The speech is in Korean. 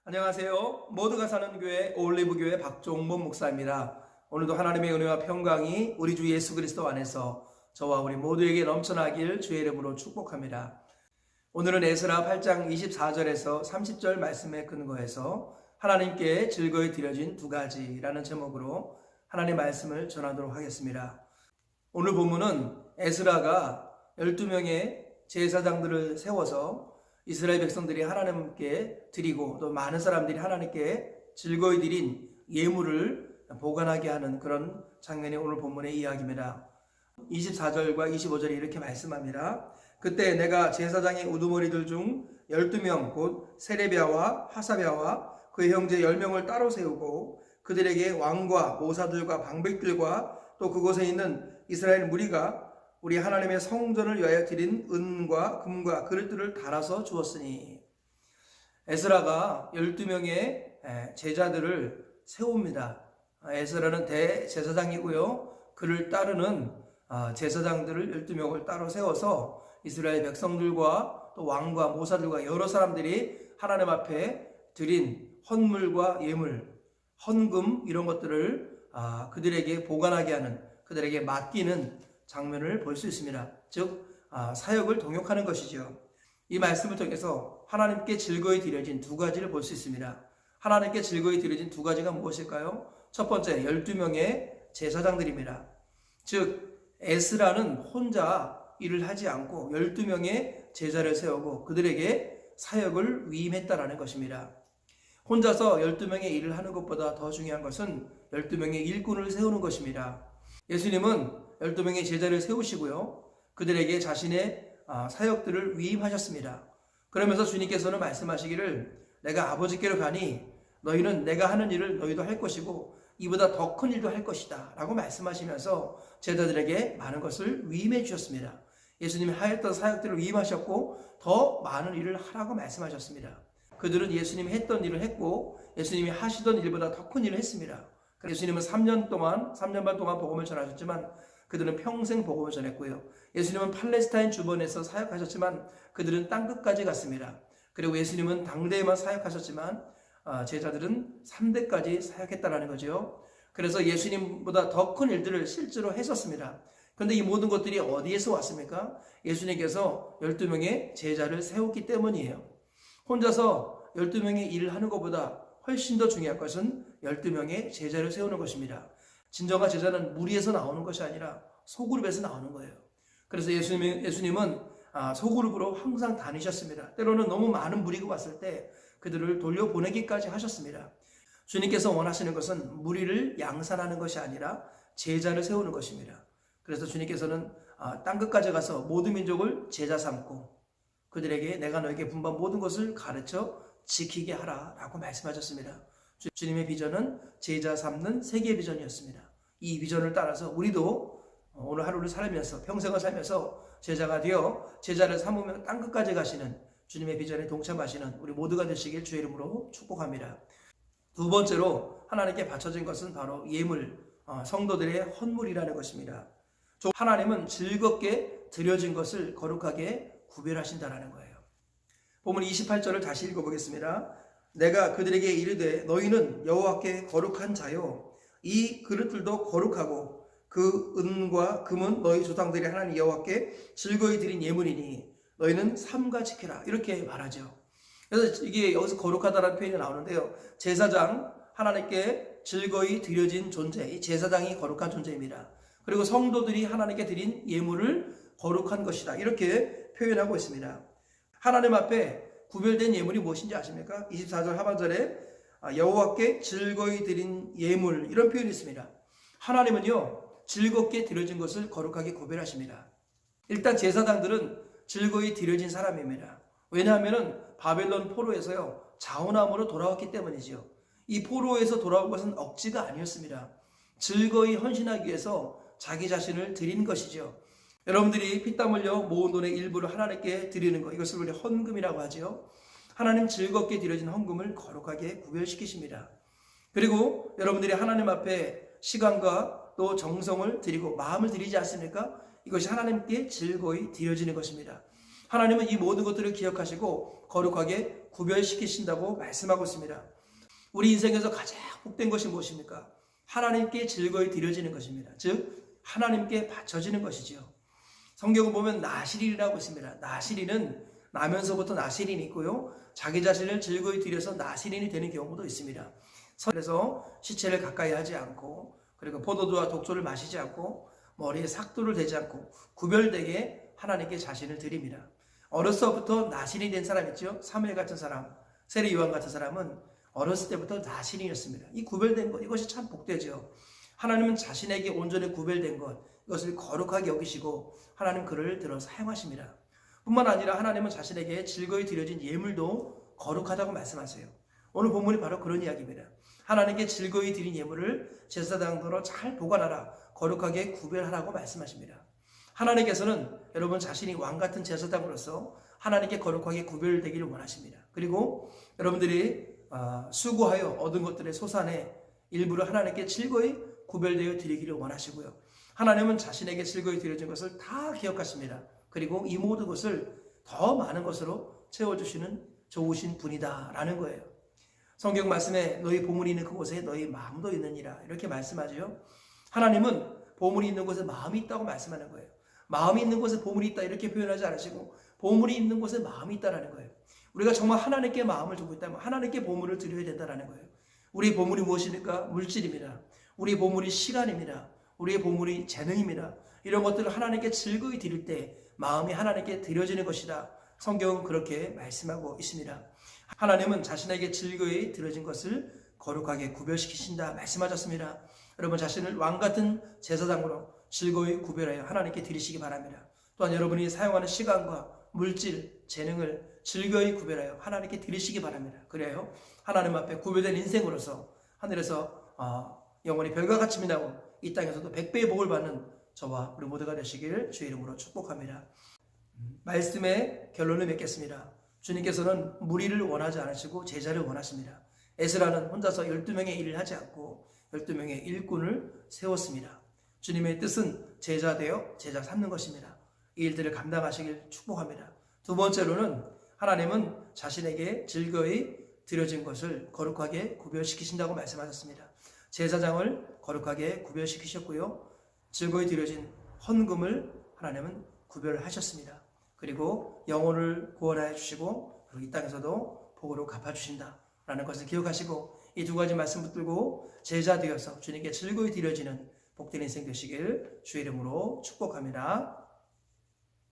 안녕하세요. 모두가 사는 교회 올리브교회 박종범 목사입니다. 오늘도 하나님의 은혜와 평강이 우리 주 예수 그리스도 안에서 저와 우리 모두에게 넘쳐나길 주의 이름으로 축복합니다. 오늘은 에스라 8장 24절에서 30절 말씀에 근거해서 하나님께 즐거이 드려진 두 가지라는 제목으로 하나님의 말씀을 전하도록 하겠습니다. 오늘 본문은 에스라가 12명의 제사장들을 세워서 이스라엘 백성들이 하나님께 드리고 또 많은 사람들이 하나님께 즐거이 드린 예물을 보관하게 하는 그런 장면이 오늘 본문의 이야기입니다. 24절과 25절에 이렇게 말씀합니다. 그때 내가 제사장의 우두머리들 중 12명 곧 세레비야와 하사랴와 그의 형제 10명을 따로 세우고 그들에게 왕과 모사들과 방백들과 또 그곳에 있는 이스라엘 무리가 우리 하나님의 성전을 위하여 드린 은과 금과 그릇들을 달아서 주었으니, 에스라가 12명의 제자들을 세웁니다. 에스라는 대제사장이고요. 그를 따르는 제사장들을 12명을 따로 세워서 이스라엘 백성들과 또 왕과 모사들과 여러 사람들이 하나님 앞에 드린 헌물과 예물, 헌금 이런 것들을 그들에게 보관하게 하는, 그들에게 맡기는 장면을 볼 수 있습니다. 즉 사역을 동역하는 것이죠. 이 말씀을 통해서 하나님께 즐거이 드려진 두 가지를 볼 수 있습니다. 하나님께 즐거이 드려진 두 가지가 무엇일까요? 첫 번째, 12명의 제사장들입니다. 즉 에스라는 혼자 일을 하지 않고 12명의 제자를 세우고 그들에게 사역을 위임했다라는 것입니다. 혼자서 12명의 일을 하는 것보다 더 중요한 것은 12명의 일꾼을 세우는 것입니다. 예수님은 12명의 제자를 세우시고요. 그들에게 자신의 사역들을 위임하셨습니다. 그러면서 주님께서는 말씀하시기를 내가 아버지께로 가니 너희는 내가 하는 일을 너희도 할 것이고 이보다 더 큰 일도 할 것이다 라고 말씀하시면서 제자들에게 많은 것을 위임해 주셨습니다. 예수님이 하였던 사역들을 위임하셨고 더 많은 일을 하라고 말씀하셨습니다. 그들은 예수님이 했던 일을 했고 예수님이 하시던 일보다 더 큰 일을 했습니다. 예수님은 3년 반 동안 복음을 전하셨지만 그들은 평생 복음을 전했고요. 예수님은 팔레스타인 주변에서 사역하셨지만 그들은 땅끝까지 갔습니다. 그리고 예수님은 당대에만 사역하셨지만 제자들은 3대까지 사역했다는 거죠. 그래서 예수님보다 더 큰 일들을 실제로 했었습니다. 그런데 이 모든 것들이 어디에서 왔습니까? 예수님께서 12명의 제자를 세웠기 때문이에요. 혼자서 12명의 일을 하는 것보다 훨씬 더 중요한 것은 12명의 제자를 세우는 것입니다. 진정한 제자는 무리에서 나오는 것이 아니라 소그룹에서 나오는 거예요. 그래서 예수님은 소그룹으로 항상 다니셨습니다. 때로는 너무 많은 무리가 왔을 때 그들을 돌려보내기까지 하셨습니다. 주님께서 원하시는 것은 무리를 양산하는 것이 아니라 제자를 세우는 것입니다. 그래서 주님께서는 땅끝까지 가서 모든 민족을 제자 삼고 그들에게 내가 너에게 분부한 모든 것을 가르쳐 지키게 하라 라고 말씀하셨습니다. 주님의 비전은 제자 삼는 세계 비전이었습니다. 이 비전을 따라서 우리도 오늘 하루를 살면서 평생을 살면서 제자가 되어 제자를 삼으며 땅끝까지 가시는 주님의 비전에 동참하시는 우리 모두가 되시길 주의 이름으로 축복합니다. 두 번째로 하나님께 바쳐진 것은 바로 예물, 성도들의 헌물이라는 것입니다. 하나님은 즐겁게 드려진 것을 거룩하게 구별하신다는 거예요. 본문 28절을 다시 읽어보겠습니다. 내가 그들에게 이르되 너희는 여호와께 거룩한 자요 이 그릇들도 거룩하고 그 은과 금은 너희 조상들이 하나님 여호와께 즐거이 드린 예물이니 너희는 삼가 지켜라 이렇게 말하죠. 그래서 이게 여기서 거룩하다라는 표현이 나오는데요. 제사장, 하나님께 즐거이 드려진 존재, 이 제사장이 거룩한 존재입니다. 그리고 성도들이 하나님께 드린 예물을 거룩한 것이다 이렇게 표현하고 있습니다. 하나님 앞에 구별된 예물이 무엇인지 아십니까? 24절 하반절에 여호와께 즐거이 드린 예물 이런 표현이 있습니다. 하나님은요 즐겁게 드려진 것을 거룩하게 구별하십니다. 일단 제사장들은 즐거이 드려진 사람입니다. 왜냐하면 바벨론 포로에서요 자원함으로 돌아왔기 때문이죠. 이 포로에서 돌아온 것은 억지가 아니었습니다. 즐거이 헌신하기 위해서 자기 자신을 드린 것이죠. 여러분들이 피땀 흘려 모은 돈의 일부를 하나님께 드리는 것, 이것을 우리 헌금이라고 하죠. 하나님 즐겁게 드려진 헌금을 거룩하게 구별시키십니다. 그리고 여러분들이 하나님 앞에 시간과 또 정성을 드리고 마음을 드리지 않습니까? 이것이 하나님께 즐거이 드려지는 것입니다. 하나님은 이 모든 것들을 기억하시고 거룩하게 구별시키신다고 말씀하고 있습니다. 우리 인생에서 가장 복된 것이 무엇입니까? 하나님께 즐거이 드려지는 것입니다. 즉 하나님께 바쳐지는 것이지요. 성경을 보면 나실인이라고 있습니다. 나실인은 나면서부터 나실인이 있고요. 자기 자신을 즐거이 드려서 나실인이 되는 경우도 있습니다. 그래서 시체를 가까이 하지 않고, 그리고 포도주와 독초를 마시지 않고, 머리에 삭도를 대지 않고 구별되게 하나님께 자신을 드립니다. 어려서부터 나실이 된 사람 있죠. 사무엘 같은 사람, 세례 요한 같은 사람은 어렸을 때부터 나실인이었습니다. 이 구별된 것, 이것이 참 복되죠. 하나님은 자신에게 온전히 구별된 것, 이것을 거룩하게 여기시고 하나님 그를 들어 사용하십니다. 뿐만 아니라 하나님은 자신에게 즐거이 드려진 예물도 거룩하다고 말씀하세요. 오늘 본문이 바로 그런 이야기입니다. 하나님께 즐거이 드린 예물을 제사장으로 잘 보관하라, 거룩하게 구별하라고 말씀하십니다. 하나님께서는 여러분 자신이 왕같은 제사장으로서 하나님께 거룩하게 구별되기를 원하십니다. 그리고 여러분들이 수고하여 얻은 것들의 소산의 일부를 하나님께 즐거이 구별되어 드리기를 원하시고요. 하나님은 자신에게 즐거이 드려진 것을 다 기억하십니다. 그리고 이 모든 것을 더 많은 것으로 채워주시는 좋으신 분이다라는 거예요. 성경 말씀에 너희 보물이 있는 그곳에 너희 마음도 있느니라 이렇게 말씀하죠. 하나님은 보물이 있는 곳에 마음이 있다고 말씀하는 거예요. 마음이 있는 곳에 보물이 있다 이렇게 표현하지 않으시고 보물이 있는 곳에 마음이 있다라는 거예요. 우리가 정말 하나님께 마음을 두고 있다면 하나님께 보물을 드려야 된다라는 거예요. 우리의 보물이 무엇입니까? 물질입니다. 우리의 보물이 시간입니다. 우리의 보물이 재능입니다. 이런 것들을 하나님께 즐거이 드릴 때 마음이 하나님께 드려지는 것이다. 성경은 그렇게 말씀하고 있습니다. 하나님은 자신에게 즐거이 드려진 것을 거룩하게 구별시키신다 말씀하셨습니다. 여러분 자신을 왕같은 제사장으로 즐거이 구별하여 하나님께 드리시기 바랍니다. 또한 여러분이 사용하는 시간과 물질, 재능을 즐거이 구별하여 하나님께 드리시기 바랍니다. 그래요 하나님 앞에 구별된 인생으로서 하늘에서 영원히 별과 같이 빛나고 이 땅에서도 100배의 복을 받는 저와 우리 모두가 되시길 주의 이름으로 축복합니다. 말씀의 결론을 맺겠습니다. 주님께서는 무리를 원하지 않으시고 제자를 원하십니다. 에스라는 혼자서 12명의 일을 하지 않고 12명의 일꾼을 세웠습니다. 주님의 뜻은 제자 되어 제자 삼는 것입니다. 이 일들을 감당하시길 축복합니다. 두 번째로는 하나님은 자신에게 즐거이 드려진 것을 거룩하게 구별시키신다고 말씀하셨습니다. 제사장을 거룩하게 구별시키셨고요. 즐거이 드려진 헌금을 하나님은 구별하셨습니다. 그리고 영혼을 구원하여 주시고 그리고 이 땅에서도 복으로 갚아주신다라는 것을 기억하시고 이 두 가지 말씀 붙들고 제자 되어서 주님께 즐거이 드려지는 복된 인생 되시길 주의 이름으로 축복합니다.